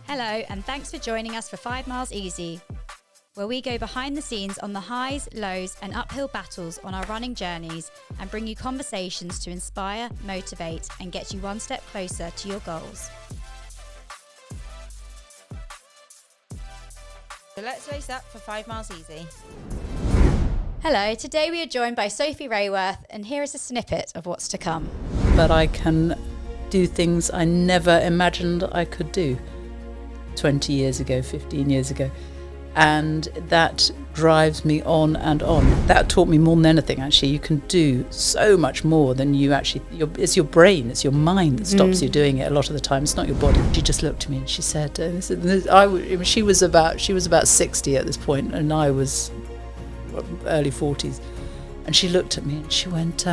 Hello, and thanks for joining us for 5 Miles Easy, where we go behind the scenes on the highs, lows, and uphill battles on our running journeys and bring you conversations to inspire, motivate, and get you one step closer to your goals. So let's lace up for 5 Miles Easy. Hello, today we are joined by Sophie Raworth, and here is a snippet of what's to come. But I can do things I never imagined I could do 20 years ago, 15 years ago. And that drives me on and on. That taught me more than anything, actually. You can do so much more than you actually... It's your brain, it's your mind that stops you doing it a lot of the time. It's not your body. She just looked at me and she said... she was about 60 at this point, and I was early 40s. And she looked at me and she went,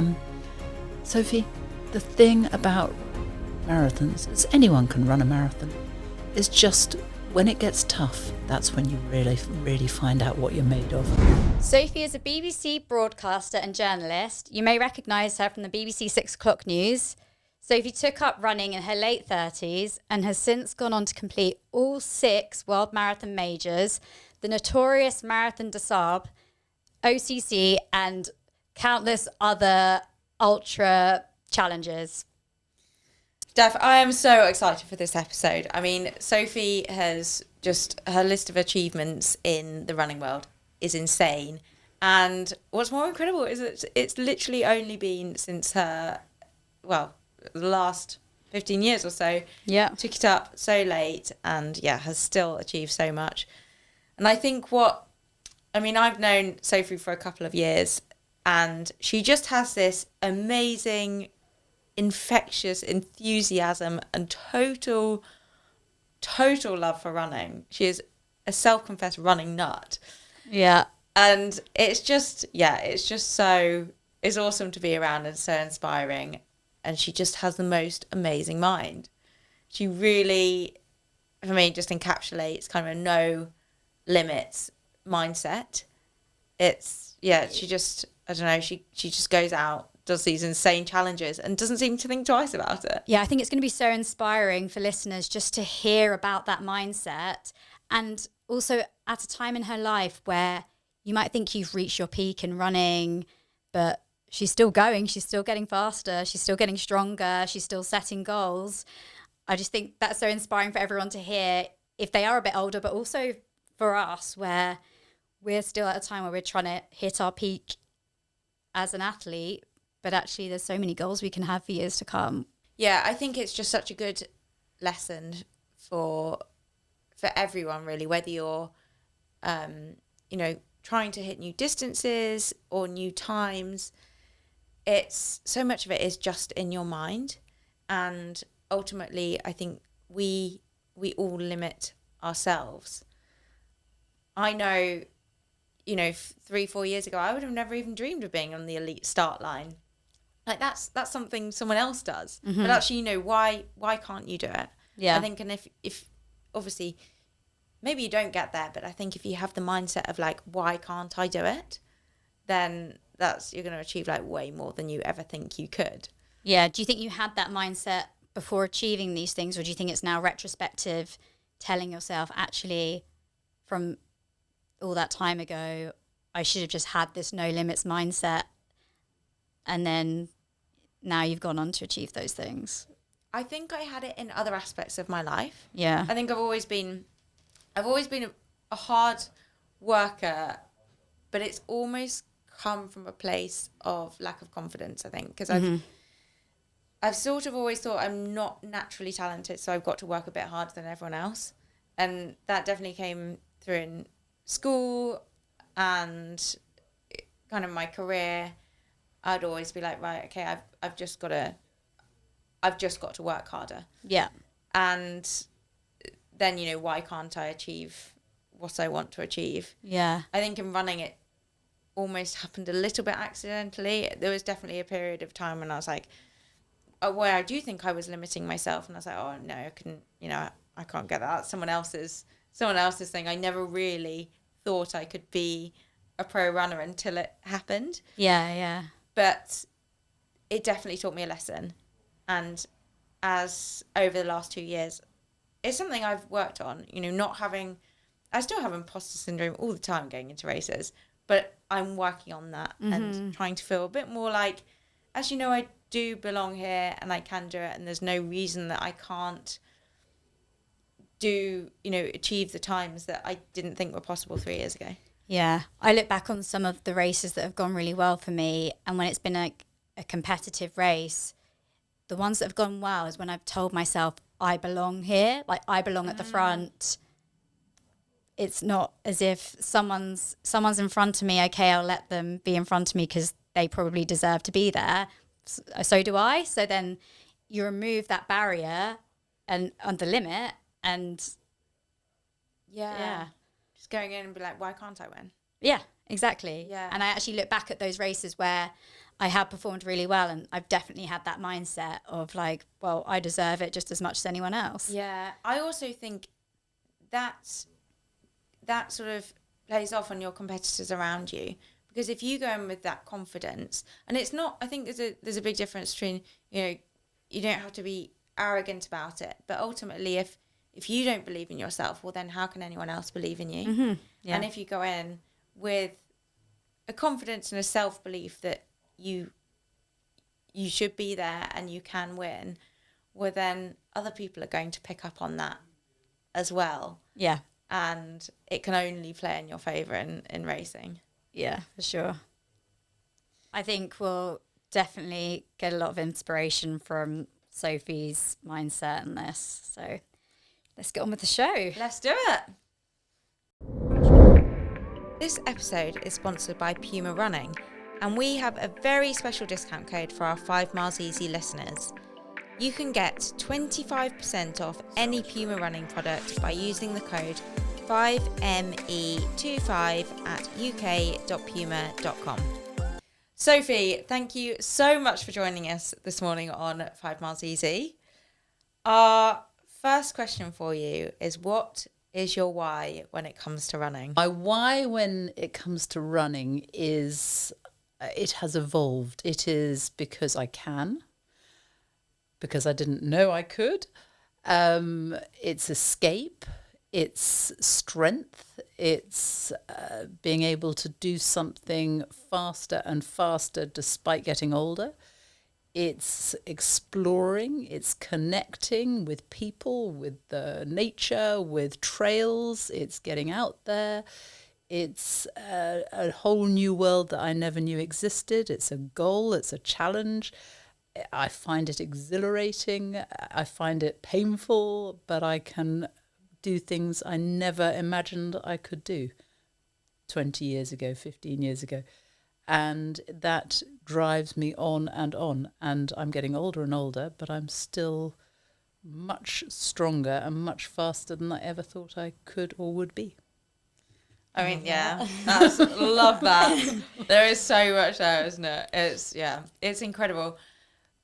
Sophie, the thing about marathons is anyone can run a marathon. It's just... when it gets tough, that's when you really find out what you're made of. Sophie is a BBC broadcaster and journalist. You may recognise her from the BBC 6 o'clock news. Sophie took up running in her late 30s and has since gone on to complete all 6 World Marathon Majors, the notorious Marathon des Sables, OCC, and countless other ultra challenges. Steph, I am so excited for this episode. I mean, Sophie has just, her list of achievements in the running world is insane. And what's more incredible is that it's literally only been since her, the last 15 years or so. Yeah. Took it up so late and, has still achieved so much. And I think I've known Sophie for a couple of years, and she just has this amazing... infectious enthusiasm and total love for running. She is a self-confessed running nut. Yeah. And it's awesome to be around and so inspiring. And she just has the most amazing mind. She really, for me, just encapsulates kind of a no limits mindset. She just goes out, does these insane challenges and doesn't seem to think twice about it. Yeah, I think it's going to be so inspiring for listeners just to hear about that mindset, and also at a time in her life where you might think you've reached your peak in running, but she's still going, she's still getting faster, she's still getting stronger, she's still setting goals. I just think that's so inspiring for everyone to hear if they are a bit older, but also for us where we're still at a time where we're trying to hit our peak as an athlete, but actually there's so many goals we can have for years to come. Yeah, I think it's just such a good lesson for everyone, really, whether you're, trying to hit new distances or new times. It's so much of it is just in your mind. And ultimately, I think we all limit ourselves. I know, 3-4 years ago, I would have never even dreamed of being on the elite start line. Like that's something someone else does. Mm-hmm. But actually, why can't you do it? Yeah. I think, and if obviously maybe you don't get there, but I think if you have the mindset of like, why can't I do it? Then you're going to achieve like way more than you ever think you could. Yeah. Do you think you had that mindset before achieving these things, or do you think it's now retrospective, telling yourself actually from all that time ago, I should have just had this no limits mindset, and then now you've gone on to achieve those things? I think I had it in other aspects of my life. Yeah. I think I've always been a hard worker, but it's almost come from a place of lack of confidence, I think, because I've sort of always thought I'm not naturally talented, so I've got to work a bit harder than everyone else. And that definitely came through in school and kind of my career. I'd always be like, right, okay, I've just got to work harder. Yeah. And then, why can't I achieve what I want to achieve? Yeah. I think in running it almost happened a little bit accidentally. There was definitely a period of time when I was like, where I do think I was limiting myself, and I was like, oh no, I couldn't, I can't get that. Someone else's thing. I never really thought I could be a pro runner until it happened. Yeah. But it definitely taught me a lesson. And as over the last 2 years, it's something I've worked on, I still have imposter syndrome all the time going into races, but I'm working on that and trying to feel a bit more like, actually, no, I do belong here and I can do it. And there's no reason that I can't achieve the times that I didn't think were possible 3 years ago. Yeah. I look back on some of the races that have gone really well for me. And when it's been a competitive race, the ones that have gone well is when I've told myself I belong here, like I belong at the front. It's not as if someone's in front of me. Okay, I'll let them be in front of me because they probably deserve to be there. So do I. So then you remove that barrier and on the limit, and just going in and be like, why can't I win? Yeah, exactly. Yeah. And I actually look back at those races where I have performed really well, and I've definitely had that mindset of like, well, I deserve it just as much as anyone else. Yeah, I also think that sort of plays off on your competitors around you, because if you go in with that confidence, and it's not, I think there's a big difference between, you don't have to be arrogant about it, but ultimately if you don't believe in yourself, well then how can anyone else believe in you? Mm-hmm. Yeah. And if you go in with a confidence and a self-belief that you should be there and you can win, well then other people are going to pick up on that as well. Yeah. And it can only play in your favour in racing. Yeah, for sure. I think we'll definitely get a lot of inspiration from Sophie's mindset in this. So let's get on with the show. Let's do it. This episode is sponsored by Puma Running, and we have a very special discount code for our 5 Miles Easy listeners. You can get 25% off any Puma running product by using the code 5ME25 at uk.puma.com. Sophie, thank you so much for joining us this morning on 5 Miles Easy. Our first question for you is, what is your why when it comes to running? My why when it comes to running is, it has evolved. It is because I can, because I didn't know I could. It's escape, it's strength, it's being able to do something faster and faster despite getting older. It's exploring, it's connecting with people, with the nature, with trails, it's getting out there. It's a whole new world that I never knew existed. It's a goal, it's a challenge. I find it exhilarating, I find it painful, but I can do things I never imagined I could do 20 years ago, 15 years ago. And that drives me on. And I'm getting older and older, but I'm still much stronger and much faster than I ever thought I could or would be. I mean, yeah, love that. There is so much there, isn't it? It's incredible.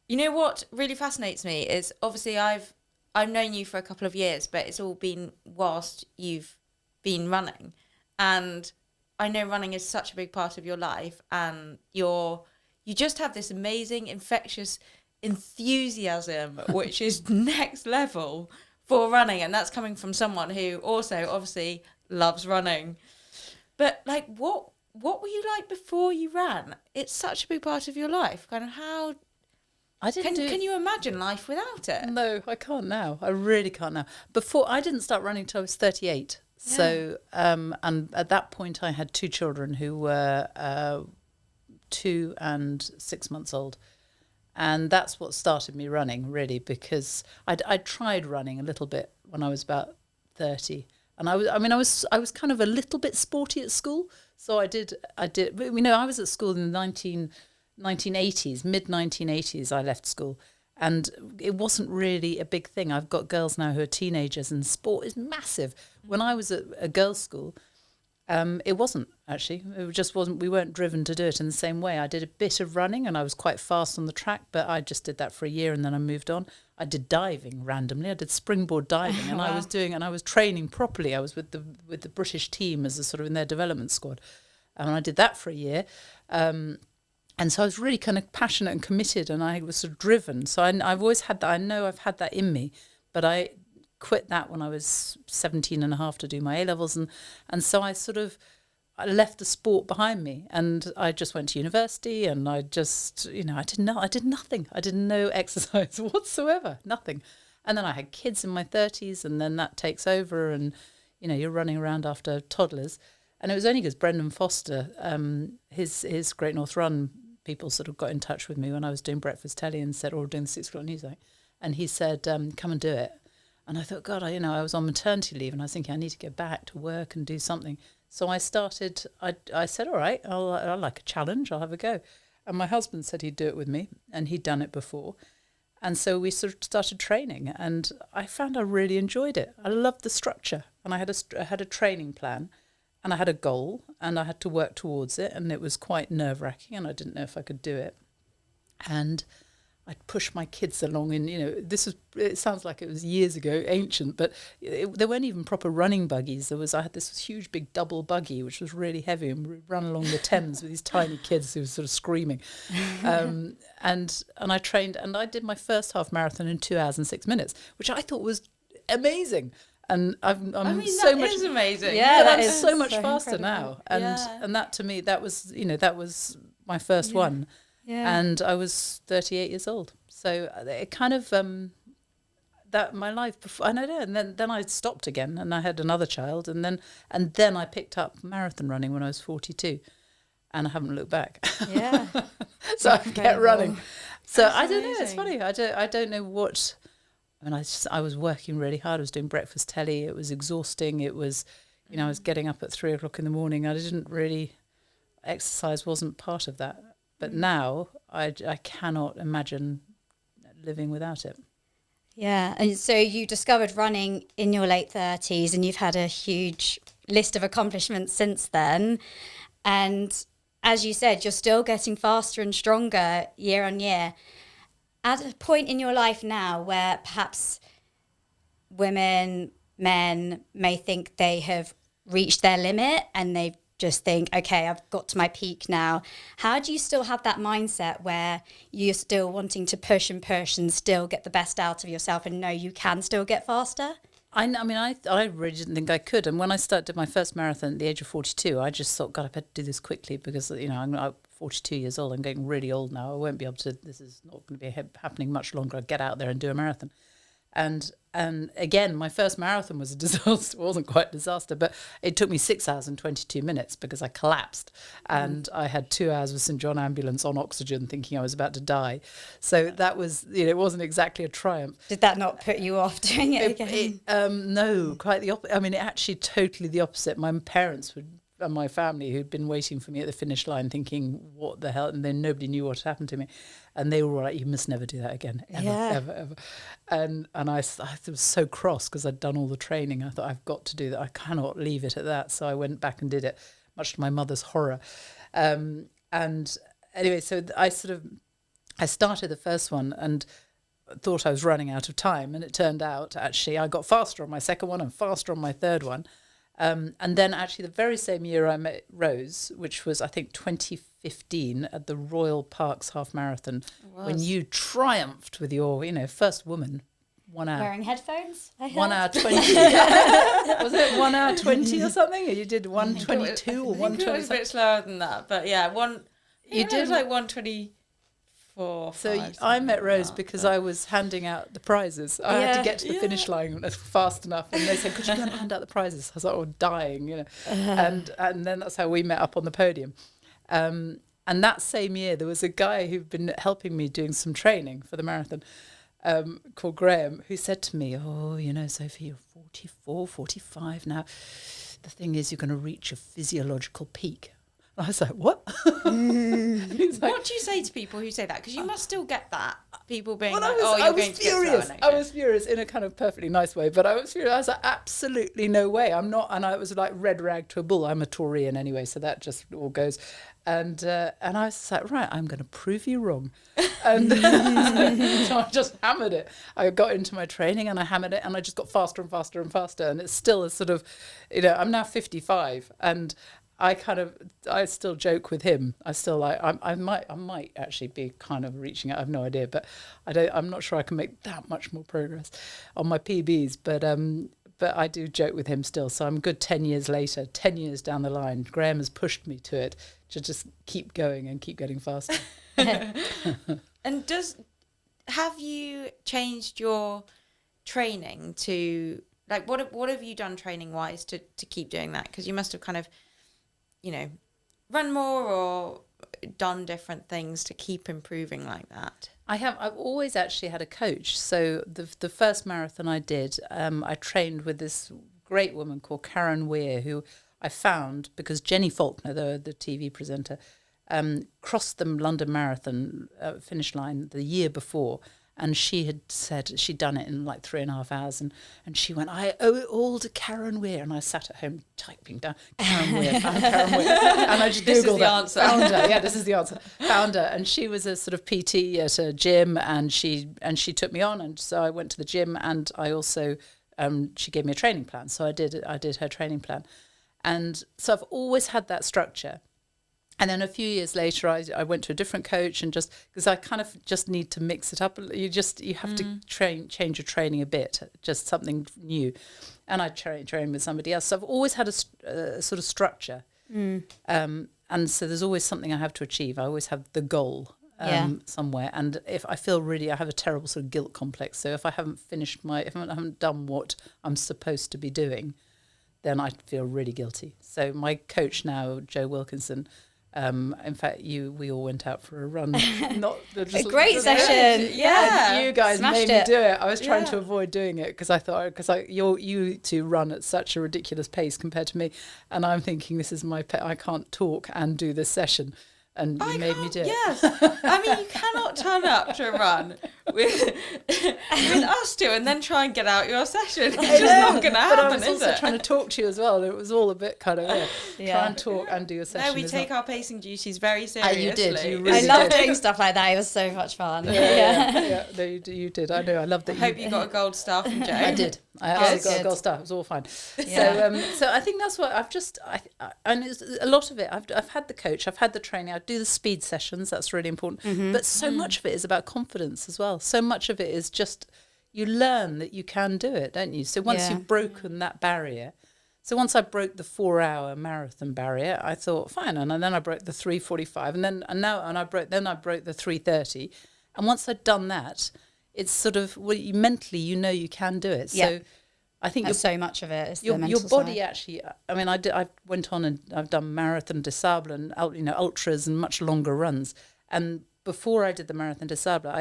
You know what really fascinates me is, obviously I've known you for a couple of years, but it's all been whilst you've been running, and I know running is such a big part of your life, and you just have this amazing, infectious enthusiasm, which is next level for running, and that's coming from someone who also obviously loves running. But like, what were you like before you ran? It's such a big part of your life. Kind of how. Can you imagine life without it? No, I can't now. I really can't now. Before, I didn't start running till I was 38. Yeah. So, and at that point I had 2 children who were 2 and 6 months old. And that's what started me running, really, because I'd tried running a little bit when I was about 30. And I was kind of a little bit sporty at school. So I did, I was at school in the 1980s, mid-1980s, I left school. And it wasn't really a big thing. I've got girls now who are teenagers, and sport is massive. When I was at a girls' school, it wasn't, actually. It just wasn't. We weren't driven to do it in the same way. I did a bit of running, and I was quite fast on the track, but I just did that for a year, and then I moved on. I did diving randomly. I did springboard diving, and Wow. I was training properly. I was with the British team as a sort of in their development squad, and I did that for a year. And so I was really kind of passionate and committed, and I was sort of driven. So I've always had that. I know I've had that in me, but quit that when I was 17 and a half to do my A-levels. And so I left the sport behind me, and I just went to university, and I just, I did nothing. I did no exercise whatsoever, nothing. And then I had kids in my 30s, and then that takes over, and, you're running around after toddlers. And it was only because Brendan Foster, his Great North Run people sort of got in touch with me when I was doing Breakfast Telly and said, or doing the 6 o'clock news, and he said, come and do it. And I thought, God, I was on maternity leave, and I was thinking I need to go back to work and do something. So I started, I said, all right, I like a challenge, I'll have a go. And my husband said he'd do it with me, and he'd done it before. And so we sort of started training, and I found I really enjoyed it. I loved the structure, and I had a training plan, and I had a goal, and I had to work towards it, and it was quite nerve-wracking, and I didn't know if I could do it. And I'd push my kids along, and it sounds like it was years ago, ancient, but there weren't even proper running buggies. I had this huge big double buggy which was really heavy, and we'd run along the Thames with these tiny kids who were sort of screaming. And I trained, and I did my first half marathon in 2 hours and 6 minutes, which I thought was amazing. And I'm so much amazing. Yeah, that is is so much so faster incredible. now. And that to me, that was my first one. Yeah. And I was 38 years old. So it kind of, that my life before, and then I stopped again, and I had another child, and then I picked up marathon running when I was 42, and I haven't looked back. Yeah. So I kept running. So That's I don't know, it's amazing. funny. I don't know what, I was working really hard. I was doing Breakfast Telly. It was exhausting. It was, I was getting up at 3 o'clock in the morning. I didn't really, exercise wasn't part of that. But now I cannot imagine living without it. Yeah. And so you discovered running in your late 30s, and you've had a huge list of accomplishments since then. And as you said, you're still getting faster and stronger year on year. At a point in your life now where perhaps women, men may think they have reached their limit, and they just think, okay, I've got to my peak now. How do you still have that mindset where you're still wanting to push and still get the best out of yourself, and know you can still get faster? I really didn't think I could. And when I did my first marathon at the age of 42, I just thought, God, I better do this quickly, because, I'm 42 years old. I'm getting really old now. I won't be able to, this is not going to be happening much longer. I'll get out there and do a marathon. And again, my first marathon was a disaster. It wasn't quite a disaster, but it took me 6 hours and 22 minutes because I collapsed. And I had 2 hours with St John Ambulance on oxygen, thinking I was about to die. So that was, it wasn't exactly a triumph. Did that not put you off doing it again? No, quite the opposite. I mean, actually totally the opposite. My parents and my family, who'd been waiting for me at the finish line thinking, what the hell? And then nobody knew what had happened to me. And they were all like, you must never do that again, ever. And I was so cross because I'd done all the training. I thought, I've got to do that. I cannot leave it at that. So I went back and did it, much to my mother's horror. And anyway, so I started the first one and thought I was running out of time. And it turned out, actually, I got faster on my second one and faster on my third one. And then actually the very same year I met Rose, which was, I think, 2015 at the Royal Parks Half Marathon, when you triumphed with your, first woman, 1 hour. Wearing headphones? 1 hour 20. Was it 1 hour 20 or something? Or you did 122 or 120? It was a bit slower than that, but yeah, it was like 124. So I met Rose because I was handing out the prizes. I had to get to the finish line fast enough, and they said, "Could you go and hand out the prizes?" I was like, "Oh, dying," And then that's how we met up on the podium. And that same year, there was a guy who'd been helping me doing some training for the marathon, called Graham, who said to me, "Oh, Sophie, you're 44, 45 now. The thing is, you're going to reach a physiological peak." I was like, what? He's like, what do you say to people who say that? Because you must still get that. People being well, like, I you're was going to furious. get slower next I year. was furious in a kind of perfectly nice way, but I was furious. I was like, absolutely no way. I'm not. And I was like red rag to a bull. I'm a Taurian anyway, so that just all goes. And I was like, right, I'm going to prove you wrong. And so I just hammered it. I got into my training and I hammered it, and I just got faster and faster and faster. And it's still a sort of, I'm now 55, and I still joke with him. I still like, I might actually be kind of reaching out. I have no idea, but I'm not sure I can make that much more progress on my PBs. But I do joke with him still. So I'm good 10 years later, 10 years down the line. Graham has pushed me to it to just keep going and keep getting faster. And have you changed your training to, like, what have you done training wise to keep doing that? Because you must have kind of, run more or done different things to keep improving like that. I've always actually had a coach. So the first marathon I did, I trained with this great woman called Karen Weir, who I found because Jenny Faulkner, the TV presenter, crossed the London Marathon finish line the year before. And she had said she'd done it in like 3.5 hours. And she went, I owe it all to Karen Weir. And I sat at home typing down, Karen Weir, found Karen Weir. And I just Googled answer. Found her. Yeah, this is the answer. Found her. And she was a sort of PT at a gym. And she took me on. And so I went to the gym. And I also, she gave me a training plan. So I did her training plan. And so I've always had that structure. And then a few years later, I went to a different coach, and just because I kind of just need to mix it up. You have to change your training a bit, just something new. And I train with somebody else. So I've always had a sort of structure. And so there's always something I have to achieve. I always have the goal somewhere. And if I feel I have a terrible sort of guilt complex. So if I haven't finished if I haven't done what I'm supposed to be doing, then I feel really guilty. So my coach now, Joe Wilkinson, in fact, we all went out for a run. A great session. Yeah. You guys Smashed made me it. do it. I was trying to avoid doing it because I thought, you two run at such a ridiculous pace compared to me. And I'm thinking, this is I can't talk and do this session. And you made me do it. Yes. I mean, you cannot turn up to a run with us two and then try and get out your session. It's just not going to happen, but I was is also it? trying to talk to you as well. It was all a bit kind of try and talk and do your session. No, we take our pacing duties very seriously. You did. You I really love did. doing stuff like that. It was so much fun. Yeah. No, you did. I know. I loved that. I hope you got a gold star from Joe. I did. I actually got a good. gold star. It was all fine. Yeah. So I think that's what I've just. And it's a lot of it. I've had the coach. I've had the training. I do the speed sessions. That's really important. But so much of it is about confidence as well. So much of it is just you learn that you can do it, don't you? So once you've broken that barrier. So once I broke the 4-hour marathon barrier, I thought fine, and then I broke the 3:45, and I broke the 3:30, and once I'd done that, it's sort of mentally you can do it. So I think so much of it is your the mental body side. actually. I mean, I went on and I've done marathon des Sables and ultras and much longer runs. And before I did the marathon des Sables,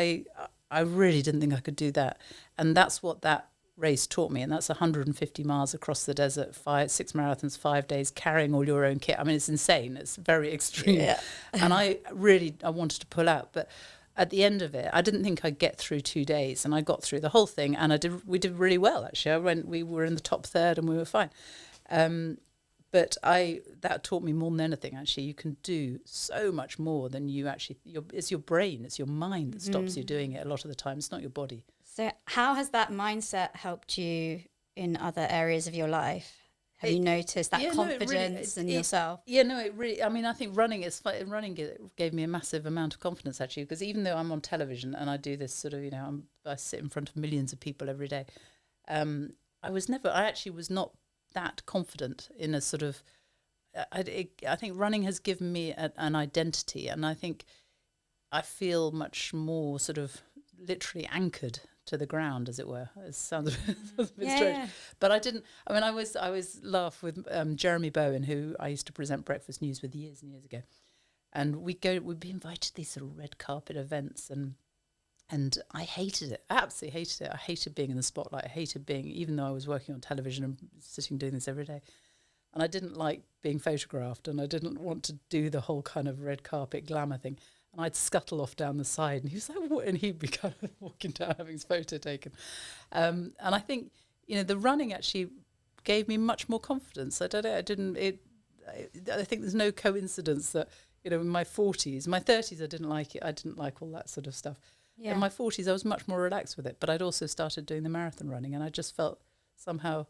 I really didn't think I could do that, and that's what that race taught me. And that's 150 miles across the desert, 6 marathons, 5 days, carrying all your own kit. I mean, it's insane. It's very extreme. Yeah. And I wanted to pull out, but at the end of it, I didn't think I'd get through 2 days, and I got through the whole thing, and we did really well actually. We were in the top third, and we were fine. But that taught me more than anything. Actually, you can do so much more than you actually. It's your brain, it's your mind that stops you doing it a lot of the time. It's not your body. So how has that mindset helped you in other areas of your life? Have you noticed that confidence in yourself? Yeah, no, it really. I mean, I think running gave me a massive amount of confidence actually, because even though I'm on television and I do this sort of, I sit in front of millions of people every day. I actually was not that confident in a sort of. I think running has given me an identity, and I think I feel much more sort of literally anchored to the ground, as it were. It sounds a bit strange, but I didn't. I mean, I always laugh with Jeremy Bowen, who I used to present Breakfast News with years and years ago, and we'd be invited to these sort of red carpet events, and I hated it. I absolutely hated it. I hated being in the spotlight. I hated being, even though I was working on television and sitting doing this every day, and I didn't like being photographed, and I didn't want to do the whole kind of red carpet glamour thing. And I'd scuttle off down the side, and he was like, "What?" And he'd be kind of walking down, having his photo taken. And I think, the running actually gave me much more confidence. I don't know. I think there's no coincidence that, in my 40s, my 30s, I didn't like it. I didn't like all that sort of stuff. Yeah. In my 40s, I was much more relaxed with it. But I'd also started doing the marathon running, and I just felt somehow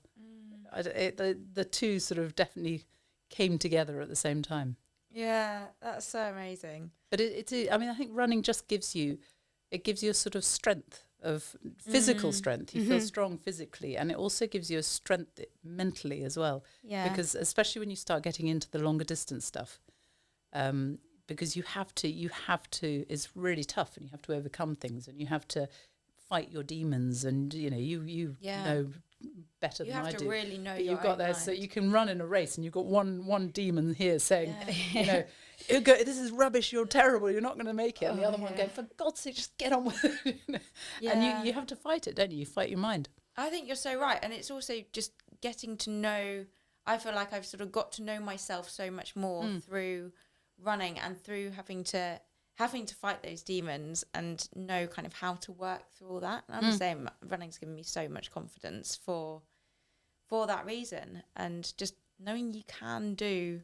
the two sort of definitely came together at the same time. Yeah, that's so amazing. But I mean, I think running just gives you a sort of strength of physical strength. You feel strong physically, and it also gives you a strength mentally as well. Yeah. Because especially when you start getting into the longer distance stuff, because you have to, it's really tough, and you have to overcome things, and you have to fight your demons, and you know better You than I have do. to really know But your you've got own there, mind. so you can run in a race, and you've got one demon here saying, you know, this is rubbish, you're terrible, you're not going to make it, and the other one going, for God's sake, just get on with it. You know? And you have to fight it, don't you? You fight your mind. I think you're so right. And it's also just getting to know, I feel like I've sort of got to know myself so much more through running and through having to fight those demons and know kind of how to work through all that. And I'm the same. Running's given me so much confidence for that reason, and just knowing you can do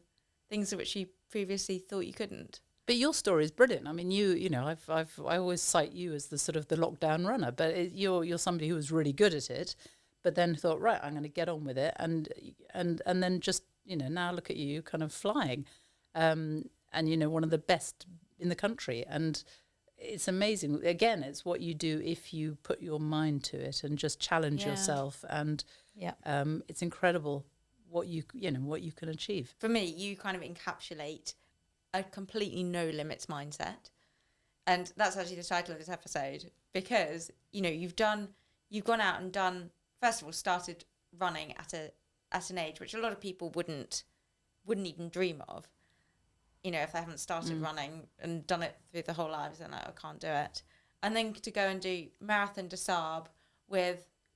things which you previously thought you couldn't. But your story is brilliant. I mean, you know, I always cite you as the sort of the lockdown runner, but you're somebody who was really good at it, but then thought, right, I'm going to get on with it, and then just, you know, now look at you kind of flying, and you know, one of the best in the country. And it's amazing. Again, it's what you do if you put your mind to it and just challenge yourself, and it's incredible what you can achieve. For me, you kind of encapsulate a completely no limits mindset, and that's actually the title of this episode, because you know you've gone out and done, first of all, started running at an age which a lot of people wouldn't even dream of. You know, if they haven't started running and done it through the whole lives, then like, I can't do it. And then to go and do Marathon des Sables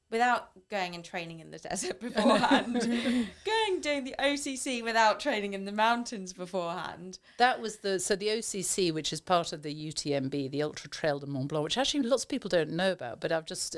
without going and training in the desert beforehand, doing the OCC without training in the mountains beforehand. That was the OCC, which is part of the UTMB, the Ultra Trail de Mont Blanc, which actually lots of people don't know about, but I've just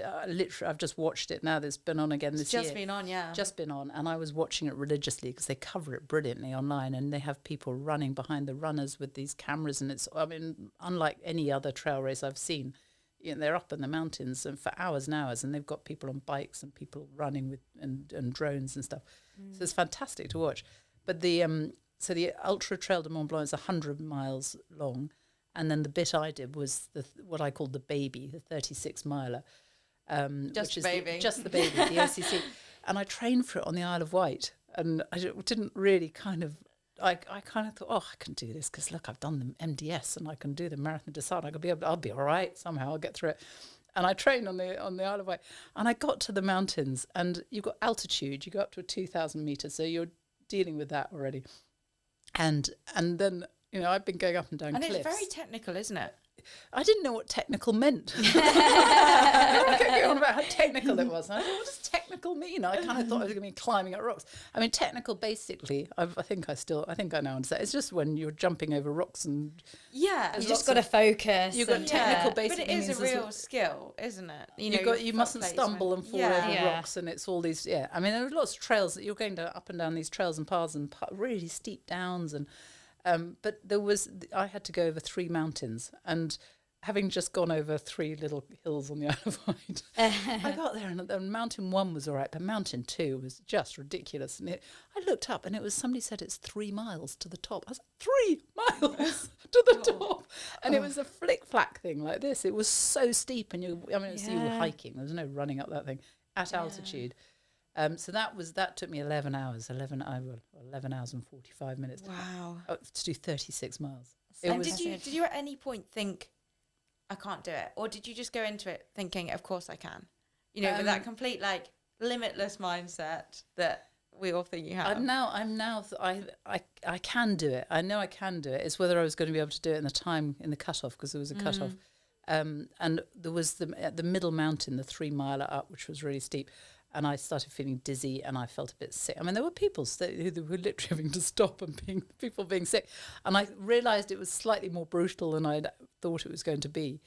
watched it now. That's been on again this year. Just been on, yeah. Just been on, and I was watching it religiously because they cover it brilliantly online, and they have people running behind the runners with these cameras, and it's, I mean, unlike any other trail race I've seen. You know, they're up in the mountains and for hours and hours, and they've got people on bikes and people running with and drones and stuff. So it's fantastic to watch. But the Ultra Trail de Mont Blanc is 100 miles long, and then the bit I did was what I called the baby, the 36 miler, Just the baby, the OCC, and I trained for it on the Isle of Wight, and I didn't really kind of. I kind of thought, oh, I can do this because look, I've done the MDS and I can do the Marathon des Sables. I'll be all right somehow. I'll get through it. And I trained on the Isle of Wight, and I got to the mountains, and you've got altitude. You go up to 2,000 meters, so you're dealing with that already. And then, you know, I've been going up and down cliffs. And it's very technical, isn't it? I didn't know what technical meant. Everyone kept going on about how technical it was. And I thought, what does technical mean? I kind of thought I was going to be climbing up rocks. I mean, technical, basically, I think I now understand. It's just when you're jumping over rocks and yeah, you just got to focus. You've got technical, basically, but it is a real skill, isn't it? You mustn't stumble and fall over rocks, and it's all these. Yeah, I mean, there are lots of trails that you're going up and down these trails and paths and really steep downs and. But I had to go over 3 mountains, and having just gone over 3 little hills on the Isle of Wight, I got there, and mountain 1 was all right, but mountain 2 was just ridiculous. And I looked up, and somebody said it's 3 miles to the top. I was like, 3 miles to the top, and it was a flick-flack thing like this. It was so steep, and you were hiking. There was no running up that thing at altitude. So that took me 11 hours, 11 hours and 45 minutes. Wow. To do 36 miles. And did you at any point think, I can't do it? Or did you just go into it thinking, of course I can? You know, with that complete, like, limitless mindset that we all think you have. I can do it. I know I can do it. It's whether I was going to be able to do it in the cutoff, because there was a cutoff. And there was the middle mountain, the 3 miler up, which was really steep. And I started feeling dizzy, and I felt a bit sick. I mean, there were people who were literally having to stop and people being sick. And I realised it was slightly more brutal than I thought it was going to be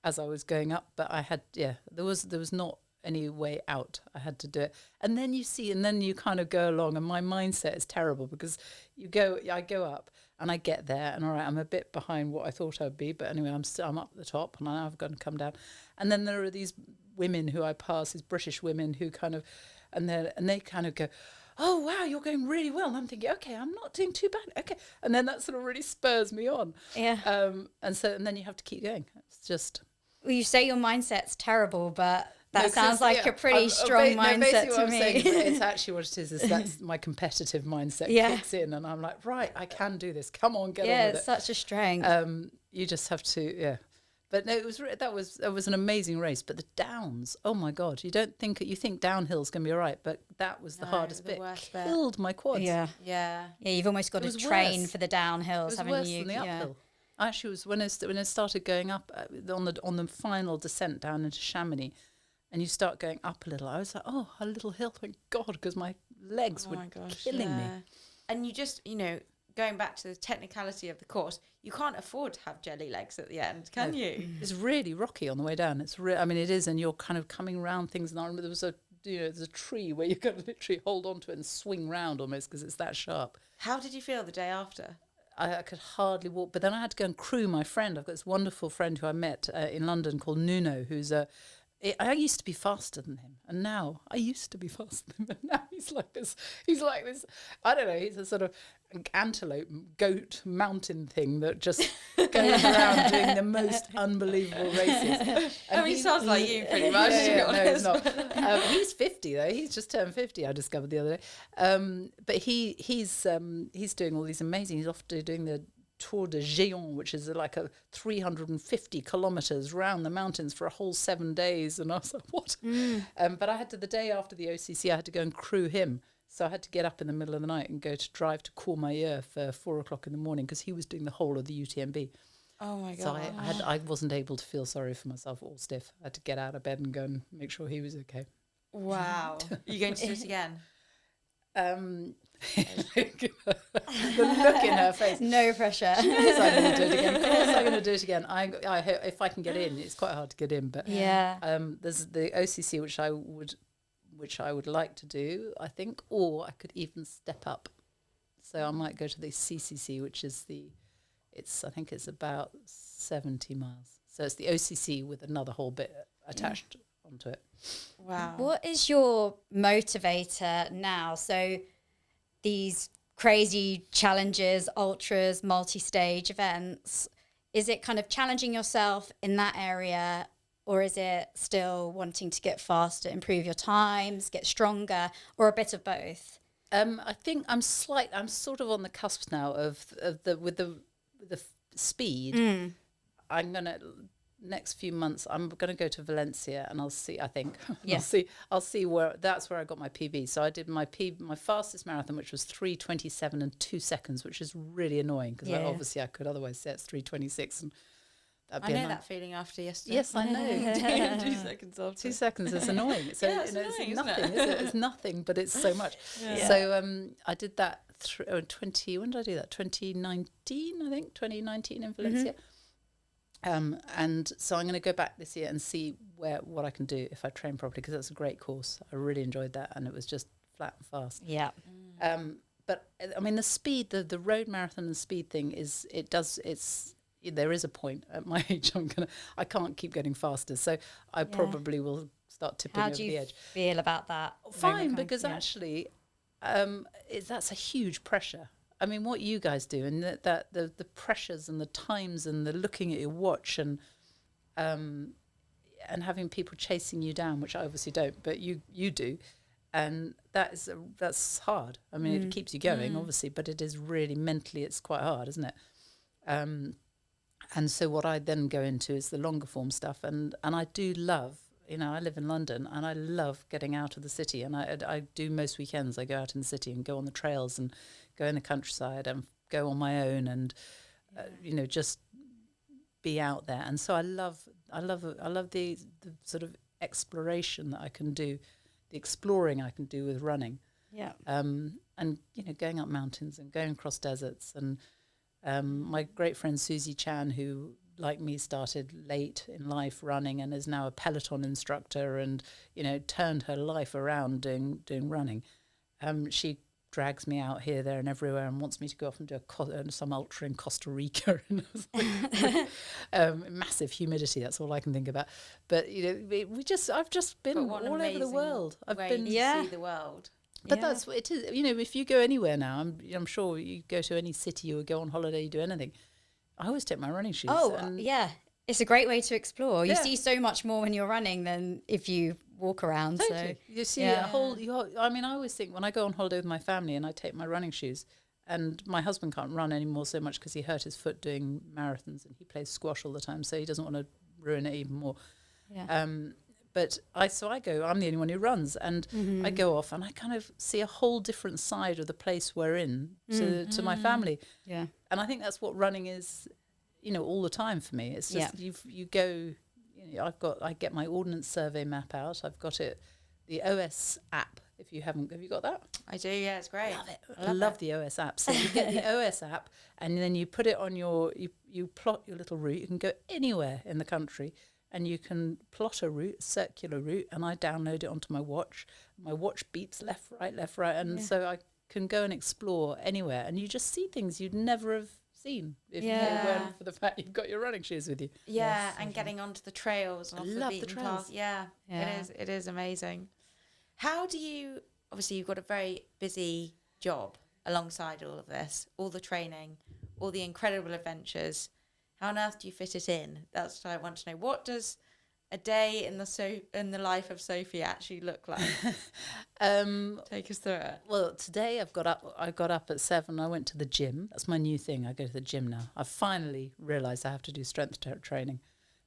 as I was going up. But there was not any way out. I had to do it. And then you kind of go along, and my mindset is terrible because I go up and I get there, and all right, I'm a bit behind what I thought I'd be, but anyway, I'm up at the top, and I've got to come down. And then there are these women who I pass, these British women who kind of, and they kind of go, oh, wow, you're going really well. And I'm thinking, okay, I'm not doing too bad. Okay. And then that sort of really spurs me on. Yeah. And then you have to keep going. It's just... Well, you say your mindset's terrible, but that No, sounds like a pretty strong mindset basically to what I'm me. saying is it's actually what it is that's my competitive mindset kicks in, and I'm like, right, I can do this. Come on, get on with it. It's such a strength. You just have to, But no, that was an amazing race. But the downs, oh my God, you think downhill's gonna be all right, but that was the hardest bit. Killed my quads. Yeah. You've almost got to train for the downhills, It was haven't worse you? than the uphill. Actually, it was when I started going up on the final descent down into Chamonix, and you start going up a little. I was like, oh, a little hill, thank God, because my legs were killing me. And you just, going back to the technicality of the course, you can't afford to have jelly legs at the end, can you? It's really rocky on the way down. It is, and you're kind of coming around things. And I remember there's a tree where you got to literally hold on to it and swing round almost because it's that sharp. How did you feel the day after? I could hardly walk, but then I had to go and crew my friend. I've got this wonderful friend who I met in London called Nuno, who's I used to be faster than him, and now I used to be faster than him, and now he's like this. I don't know. He's a sort of antelope, goat, mountain thing that just goes around doing the most unbelievable races. And he sounds like you pretty much. No, he's not. He's 50 though. He's just turned 50. I discovered the other day. But he's doing all these amazing. He's off to doing the Tour de Géant, which is like a 350 kilometers round the mountains for a whole 7 days. And I was like, what? But I had to, the day after the OCC, I had to go and crew him. So I had to get up in the middle of the night and go to drive to Courmayeur for 4 o'clock in the morning because he was doing the whole of the UTMB. Oh my God. So I wasn't able to feel sorry for myself, all stiff. I had to get out of bed and go and make sure he was okay. Wow. Are you going to do it again? The look in her face. No pressure. She knows I'm going to do it again. Of course I'm going to do it again. I hope if I can get in. It's quite hard to get in, but there's the OCC which I would like to do, I think, or I could even step up. So I might go to the CCC, which is I think it's about 70 miles. So it's the OCC with another whole bit attached onto it. Wow. What is your motivator now? So these crazy challenges, ultras, multi-stage events, is it kind of challenging yourself in that area, or is it still wanting to get faster, improve your times, get stronger, or a bit of both? I think I'm sort of on the cusp now with the speed. I'm gonna next few months. I'm gonna go to Valencia, and I'll see. I think I'll see where I got my PB. So I did my fastest marathon, which was 3:27 and 2 seconds, which is really annoying because obviously I could otherwise say it's 3:26 and. I know that feeling after yesterday. Yes, I know. 2 seconds after. 2 seconds is annoying. So it's annoying, it's nothing, is it? It's nothing, but it's so much. Yeah. So I did that 20. When did I do that? 2019, I think. 2019 in Valencia. And so I'm going to go back this year and see what I can do if I train properly, because that's a great course. I really enjoyed that, and it was just flat and fast. Yeah. But I mean, the speed, the road marathon and speed thing there is a point at my age. I can't keep getting faster, so I probably will start tipping over the edge. How do you feel about that? Fine, because actually, that's a huge pressure. I mean, what you guys do, and the pressures and the times and the looking at your watch and having people chasing you down, which I obviously don't, but you do, and that's hard. I mean, it keeps you going, obviously, but it is really mentally, it's quite hard, isn't it? And so what I then go into is the longer form stuff. And I do love, I live in London, and I love getting out of the city. And I do most weekends, I go out in the city and go on the trails and go in the countryside and go on my own and, just be out there. And so I love the sort of exploration that I can do, the exploring I can do with running. Yeah. And, going up mountains and going across deserts. And my great friend Susie Chan, who, like me, started late in life running and is now a Peloton instructor and, turned her life around doing running. She drags me out here, there and everywhere and wants me to go off and do some ultra in Costa Rica. Massive humidity, that's all I can think about. But, I've just been all over the world. I've been to see the world. But that's what it is. If you go anywhere now, I'm sure you go to any city or go on holiday, you do anything. I always take my running shoes. Yeah. It's a great way to explore. You Yeah. see so much more when you're running than if you walk around. Totally. So You see a whole. I always think when I go on holiday with my family and I take my running shoes, and my husband can't run anymore so much because he hurt his foot doing marathons and he plays squash all the time, so he doesn't want to ruin it even more. yeah. But I'm the only one who runs, and I go off and I kind of see a whole different side of the place we're in to my family. Yeah. And I think that's what running is, all the time for me. It's just you go, I get my ordnance survey map out. I've got it, the OS app. If you haven't, have you got that? I do, yeah, it's great. Love it. I love the OS app. So you get the OS app, and then you put it on you plot your little route. You can go anywhere in the country, and you can plot a route, a circular route, and I download it onto my watch. My watch beeps left, right, and so I can go and explore anywhere. And you just see things you'd never have seen if you weren't for the fact you've got your running shoes with you. Yeah, and getting onto the trails and off the beaten path. Yeah, Yeah. it is amazing. How do you, obviously you've got a very busy job alongside all of this, all the training, all the incredible adventures. How on earth do you fit it in? That's what I want to know. What does a day in the life of Sophie actually look like? Take us through it. Well, today I got up at 7. I went to the gym. That's my new thing. I go to the gym now. I've finally realised I have to do strength training,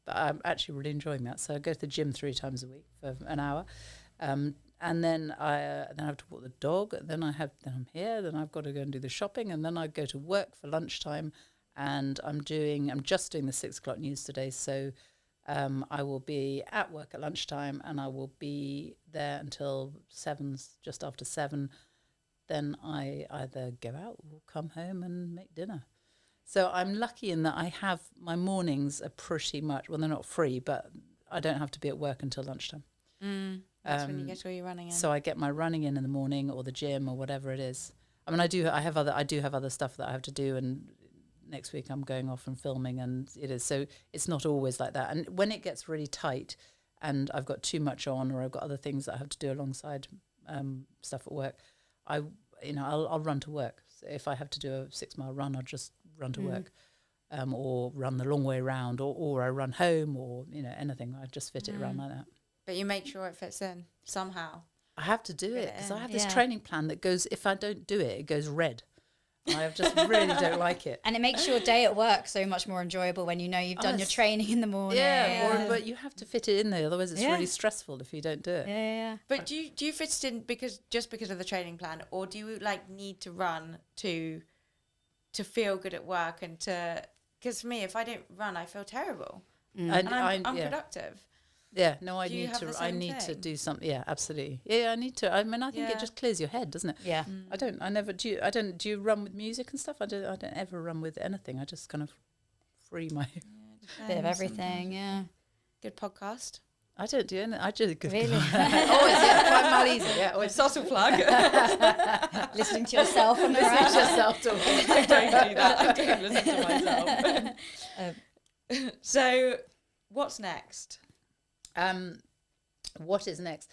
but I'm actually really enjoying that. So I go to the gym 3 times a week for an hour, and then I have to walk the dog. Then I'm here. Then I've got to go and do the shopping, and then I go to work for lunchtime. And I'm just doing the 6 o'clock news today, so I will be at work at lunchtime, and I will be there until 7, just after 7. Then I either go out or come home and make dinner. So I'm lucky in that I have my mornings are pretty much, well, they're not free, but I don't have to be at work until lunchtime. That's when you get all your running in. So I get my running in the morning, or the gym, or whatever it is. I mean, I do have other stuff that I have to do, and next week I'm going off and filming, and it is, so it's not always like that. And when it gets really tight and I've got too much on, or I've got other things that I have to do alongside stuff at work, I'll run to work. So if I have to do a 6-mile run, I'll just run to work, or run the long way around, or I run home, or anything. I just fit it around like that. But you make sure it fits in somehow. I have to do it because I have this training plan that goes, if I don't do it, it goes red. I just really don't like it. And it makes your day at work so much more enjoyable when you know you've done your training in the morning. But you have to fit it in there, otherwise it's really stressful if you don't do it. Yeah. But do you fit it in because of the training plan, or do you need to run to feel good at work and to? Because for me, if I don't run, I feel terrible and I'm unproductive. Yeah, no, I need to do something. Yeah, absolutely. Yeah, I need to. I mean, I think it just clears your head, doesn't it? Yeah. Do you run with music and stuff? I don't ever run with anything. I just kind of free my Bit of everything, yeah. Good podcast. I don't do anything. I just Really? always, quite Malese. Yeah, always Subtle plug. Listening to yourself on the listen ride. to yourself talking. I don't do that. I don't listen to myself. So, what's next? What is next?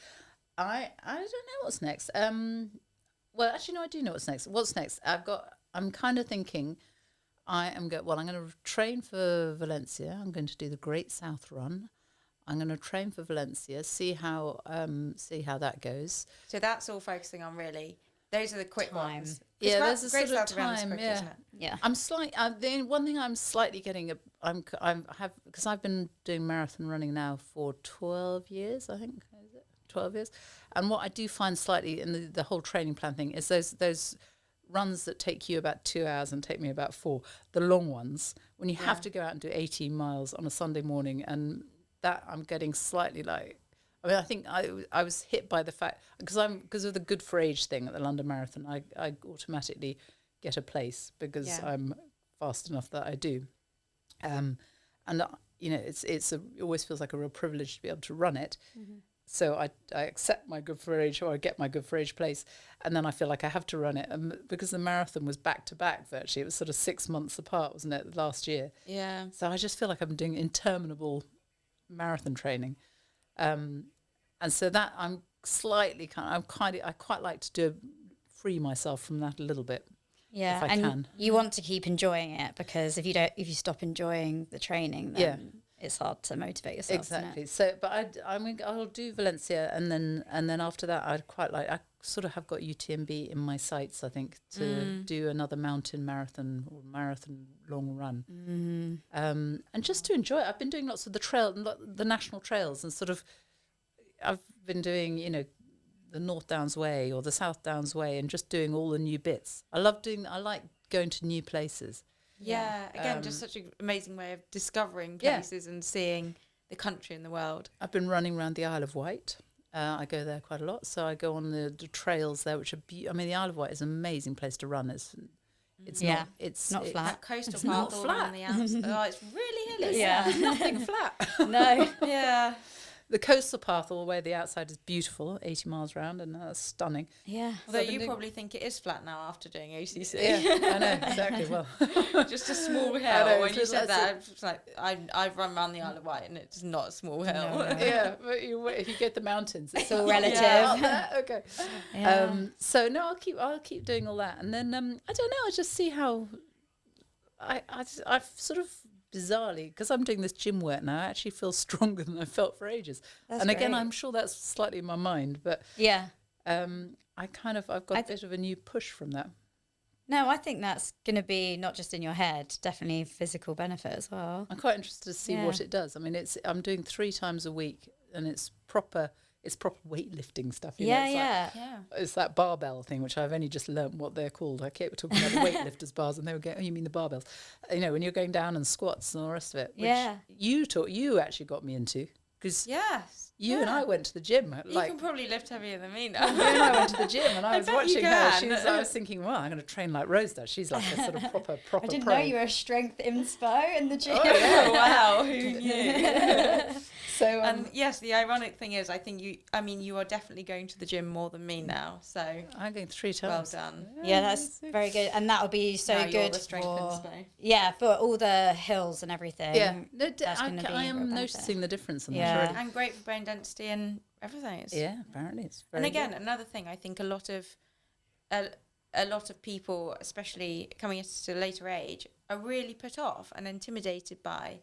I don't know what's next. Well, actually, no, I do know what's next. What's next? I'm kind of thinking I'm going to train for Valencia. I'm going to do the Great South Run. I'm going to train for Valencia, see how that goes. So that's all focusing on really. Those are the quick ones. Yeah, there's a Great sort of South Run is time. quick, Yeah. isn't it? Yeah. I'm the one thing I'm slightly getting because I've been doing marathon running now for 12 years, I think. Is it 12 years? And what I do find slightly in the whole training plan thing is those runs that take you about 2 hours and take me about 4, the long ones, when you have to go out and do 18 miles on a Sunday morning, and that I'm getting slightly I think I was hit by the fact, because of the Good for Age thing at the London Marathon, I automatically get a place because I'm fast enough that I do, and it always feels like a real privilege to be able to run it. Mm-hmm. So I accept my Good for Age, or I get my Good for Age place, and then I feel like I have to run it, and because the marathon was back to back virtually, it was sort of 6 months apart, wasn't it, last year? Yeah. So I just feel like I'm doing interminable marathon training. And so that I'm slightly I quite like to free myself from that a little bit. Yeah, if I and can. you want to keep enjoying it, because if you stop enjoying the training, then it's hard to motivate yourself. Exactly. So, but I'll do Valencia, and then after that, I sort of have got UTMB in my sights, I think, to do another mountain marathon or marathon long run, and just to enjoy it. I've been doing lots of the national trails, and sort of I've been doing, the North Downs Way or the South Downs Way, and just doing all the new bits. I like going to new places. Yeah, again, just such an amazing way of discovering places and seeing the country and the world. I've been running around the Isle of Wight. I go there quite a lot, so I go on the trails there, which are I mean, the Isle of Wight is an amazing place to run. It's not flat. That coastal path all around the Alps. Oh, it's really hilly. Yeah, nothing flat. No. Yeah. The coastal path all the way, the outside is beautiful, 80 miles round, and that's stunning. Yeah. Although you probably think it is flat now after doing ACC. Yeah, I know, exactly. Well, just a small hill. When you said that, it's like I've run around the Isle of Wight, and it's not a small hill. No. Yeah, but if you get the mountains, it's all relative. Yeah. Okay. Yeah. So no, I'll keep doing all that, and then I don't know. I just see how I've sort of, bizarrely, because I'm doing this gym work now, I actually feel stronger than I felt for ages. That's and again, great. I'm sure that's slightly in my mind, but yeah, I've got a bit of a new push from that. No, I think that's going to be not just in your head, definitely physical benefit as well. I'm quite interested to see what it does. I mean, I'm doing 3 times a week, and it's proper weightlifting stuff. It's that barbell thing, which I've only just learnt what they're called. I kept talking about the weightlifters bars, and they were going, "Oh, you mean the barbells?" When you're going down and squats and all the rest of it. Which you actually got me into, because you and I went to the gym. You can probably lift heavier than me now. You and I went to the gym, and I was watching her. I was thinking, well, I'm going to train like Rose does. She's like a sort of proper I didn't know you were a strength inspo in the gym. Oh, yeah. Wow, who knew? So, and yes, the ironic thing is, I think you are definitely going to the gym more than me now. So I'm going 3 times. Well done. Yeah, that's very good, and that will be so now good you're the strength inspo. Yeah, for all the hills and everything. Yeah, I am noticing the difference in that already. And great for bone density and everything. Apparently it's very. And again, good. Another thing, I think a lot of people, especially coming into a later age, are really put off and intimidated by,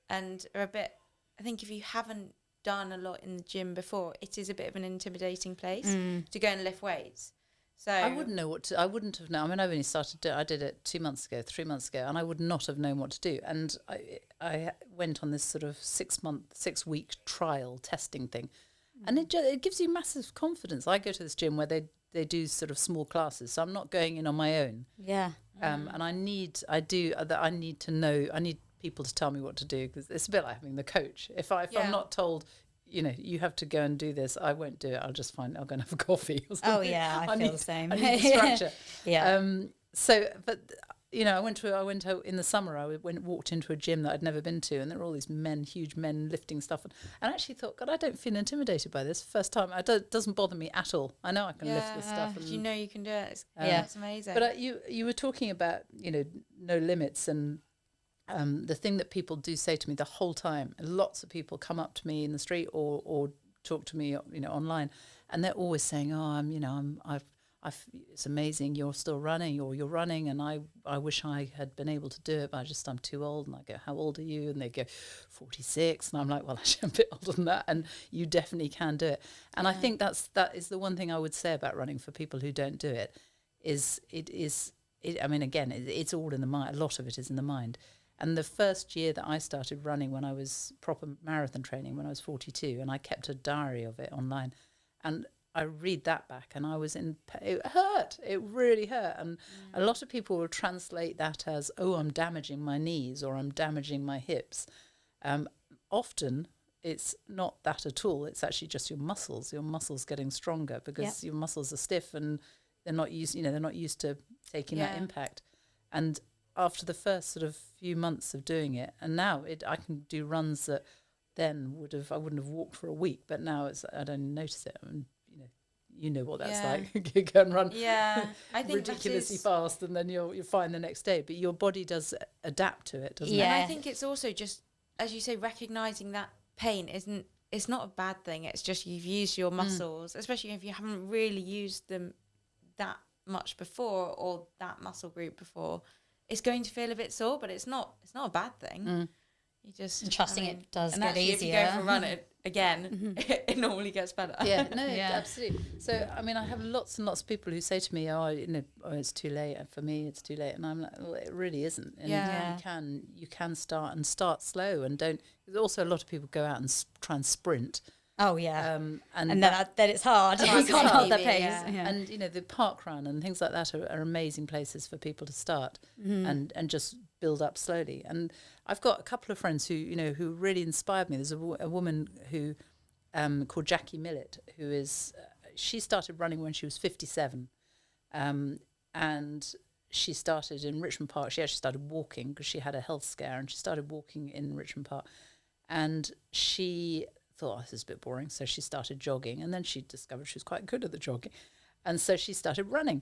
and are a bit. I think if you haven't done a lot in the gym before, it is a bit of an intimidating place to go and lift weights. So I wouldn't know I wouldn't have known. I mean, I've only started. I did it 2 months ago, 3 months ago, and I would not have known what to do. And I went on this sort of 6-week trial testing thing, and it gives you massive confidence. I go to this gym where they do sort of small classes, so I'm not going in on my own. Yeah. And I need to know. I need people to tell me what to do, because it's a bit like having the coach. If I'm not told, you have to go and do this, I won't do it. I'll just I'll go and have a coffee or something. Oh yeah, I feel the same. I need the structure. Yeah. I went out in the summer. I walked into a gym that I'd never been to, and there were all these huge men lifting stuff, and I actually thought, God, I don't feel intimidated by this. First time, it doesn't bother me at all. I know I can lift this stuff. And, you can do it. It's amazing. But you were talking about no limits, and the thing that people do say to me the whole time, lots of people come up to me in the street or talk to me online, and they're always saying, oh, it's amazing you're still running, or you're running, and I wish I had been able to do it, but I'm too old. And I go, how old are you? And they go, 46. And I'm like, well, actually I'm a bit older than that, and you definitely can do it. And I think that is the one thing I would say about running for people who don't do it, I mean, again, it's all in the mind. A lot of it is in the mind. And the first year that I started running, when I was proper marathon training, when I was 42, and I kept a diary of it online, and I read that back, and I was it hurt. It really hurt. And a lot of people will translate that as, oh, I'm damaging my knees, or I'm damaging my hips. Often it's not that at all. It's actually just your muscles getting stronger, because your muscles are stiff and they're not used, they're not used to taking that impact. And after the first sort of few months of doing it, and now I can do runs that then I wouldn't have walked for a week, but now I don't notice it. And you know what that's like. You go and run I think ridiculously fast, and then you're fine the next day. But your body does adapt to it, doesn't it? And I think it's also just, as you say, recognising that pain isn't it's not a bad thing. It's just you've used your muscles, especially if you haven't really used them that much before or that muscle group before. It's going to feel a bit sore, but it's not a bad thing. You just And trusting it does and get actually, easier. if you go for a run again, it normally gets better. Yeah, no, absolutely. So, I mean, I have lots and lots of people who say to me, "Oh, it's too late." And for me, it's too late. And I'm like, "Well, it really isn't." And you can start slow, and don't. There's also a lot of people go out and try and sprint. Oh yeah, and then it's hard. You can't hold the pace. Yeah. And the park run and things like that are amazing places for people to start and just build up slowly. And I've got a couple of friends who really inspired me. There's a woman who called Jackie Millett, who is she started running when she was 57, and she started in Richmond Park. She actually started walking because she had a health scare, and she started walking in Richmond Park, and she thought, this is a bit boring, so she started jogging, and then she discovered she was quite good at the jogging, and so she started running,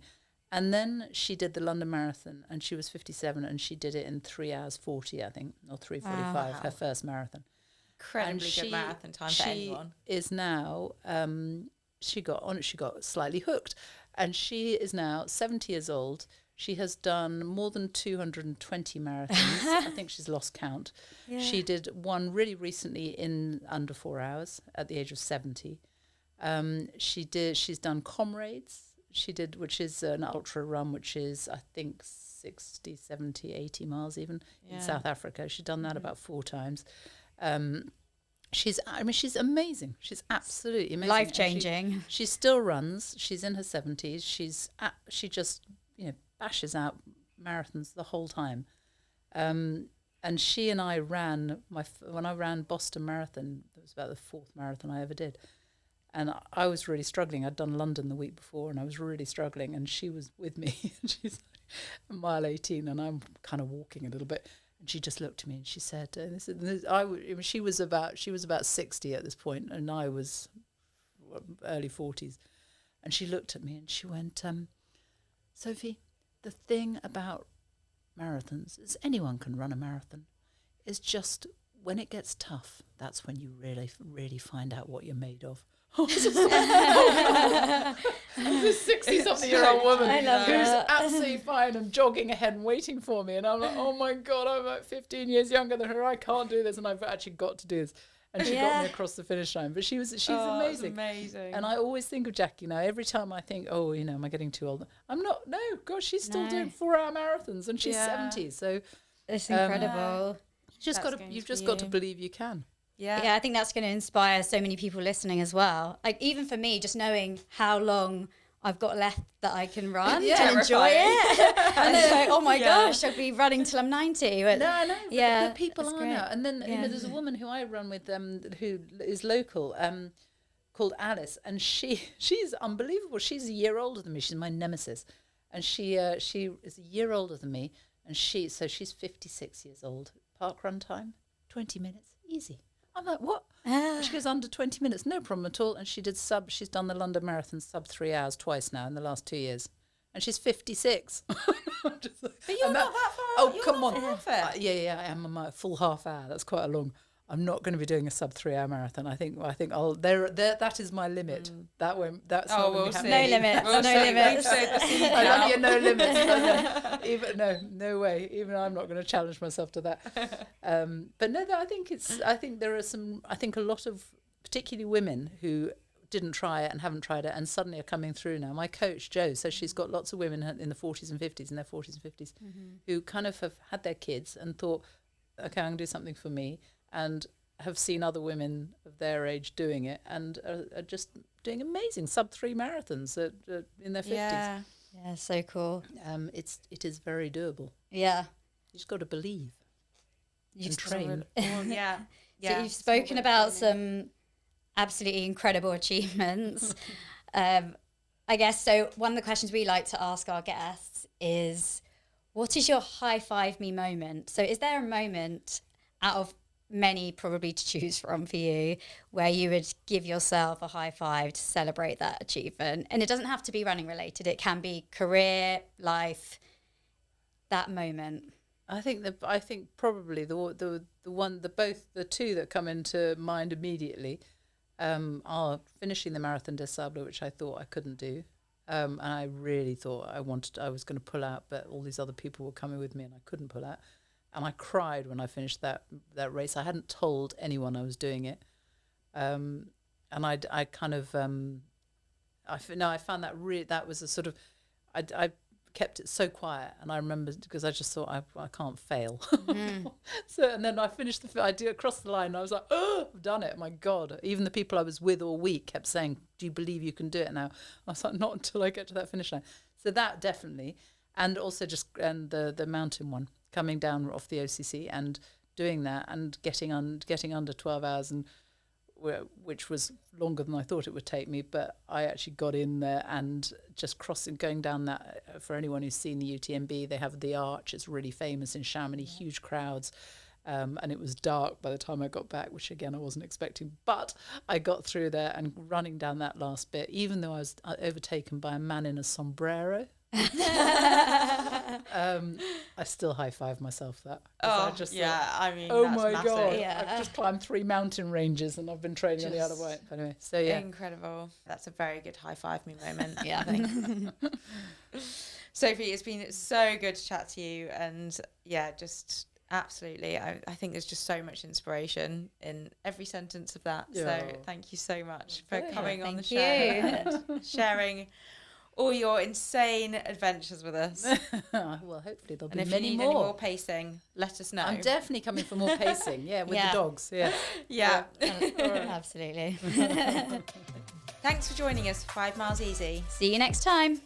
and then she did the London Marathon, and she was 57, and she did it in 3 hours 40, I think, or 3:45, her first marathon. Incredibly good marathon time for anyone. She is now she got slightly hooked, and she is now 70 years old. She has done more than 220 marathons. I think she's lost count. Yeah. She did one really recently in under 4 hours at the age of 70. She's done Comrades. She did, which is an ultra run, which is, I think, 60, 70, 80 miles even in South Africa. She's done that about 4 times. She's amazing. She's absolutely amazing. Life-changing. She still runs. She's in her 70s. She just, bashes out marathons the whole time. And she and I ran, when I ran Boston Marathon, it was about the 4th marathon I ever did. And I was really struggling. I'd done London the week before, and I was really struggling. And she was with me. She's a mile 18, and I'm kind of walking a little bit. And she just looked at me and she said, she was about 60 at this point, and I was early 40s. And she looked at me and she went, Sophie, the thing about marathons is anyone can run a marathon. It's just when it gets tough, that's when you really, really find out what you're made of. I'm a 60-something-year-old woman who's absolutely fine and jogging ahead and waiting for me. And I'm like, oh my God, I'm like 15 years younger than her. I can't do this. And I've actually got to do this. And she got me across the finish line. But she's amazing. Amazing. And I always think of Jackie now. Every time I think, am I getting too old? I'm not. No, gosh, she's still doing 4-hour marathons, and she's 70. So it's incredible. You've just got to believe you can. Yeah, I think that's going to inspire so many people listening as well. Like, even for me, just knowing how long I've got left that I can run and enjoy it. And then like, oh my gosh, I'll be running till I'm 90. But but people are now. And then there's a woman who I run with who is local called Alice, and she's unbelievable. She's a year older than me. She's my nemesis. And she is a year older than me, and she's 56 years old. Park run time, 20 minutes, easy. I'm like, what? She goes under 20 minutes, no problem at all. And she's done the London Marathon sub 3 hours twice now in the last 2 years. And she's 56. But you're not that far. Oh, come on. I am on my full half hour. That's quite a long. I'm not going to be doing a sub 3 hour marathon. I think I'll that is my limit. That's not going to be happening. No limits. No limits. I love you, no limits. Even no way. Even I'm not going to challenge myself to that. But no, I think there are some. I think a lot of particularly women who didn't try it and haven't tried it and suddenly are coming through now. My coach Jo says she's got lots of women in the 40s and 50s, in their 40s and 50s, who kind of have had their kids and thought, okay, I'm going to do something for me, and have seen other women of their age doing it and are just doing amazing sub 3 marathons in their 50s. Yeah, so cool. It is very doable. Yeah. You just got to believe. You train. So you've spoken about some absolutely incredible achievements. I guess, so one of the questions we like to ask our guests is, what is your high five me moment? So is there a moment out of many probably to choose from for you where you would give yourself a high five to celebrate that achievement? And it doesn't have to be running related. It can be career, life, that moment. I think probably the two that come into mind immediately finishing the Marathon des Sables, which I thought I couldn't do. And I really thought I was going to pull out, but all these other people were coming with me and I couldn't pull out. And I cried when I finished that race. I hadn't told anyone I was doing it. And I kind of, I found that was a sort of, I kept it so quiet, and I remember because I just thought I can't fail. So, and then I finished I do across the line, and I was like, oh, I've done it, my God. Even the people I was with all week kept saying, do you believe you can do it now? I was like, not until I get to that finish line. So that definitely, and also and the mountain one, coming down off the OCC and doing that and getting under 12 hours, and which was longer than I thought it would take me, but I actually got in there and just going down that, for anyone who's seen the UTMB, they have the arch, it's really famous in Chamonix, huge crowds, and it was dark by the time I got back, which again I wasn't expecting, but I got through there and running down that last bit, even though I was overtaken by a man in a sombrero. I still high-five myself that. Oh, that's my massive. God, I've just climbed 3 mountain ranges and I've been training on the other way. But anyway, so yeah. Incredible. That's a very good high-five me moment. Yeah, I think. Sophie, it's been so good to chat to you, and yeah, just absolutely. I think there's just so much inspiration in every sentence of that. Yeah. So thank you so much for coming on the show and sharing all your insane adventures with us. Well, hopefully there'll be and many if you need more. any more pacing, let us know. I'm definitely coming for more pacing, with the dogs. Yeah. Absolutely. Thanks for joining us for 5 Miles Easy. See you next time.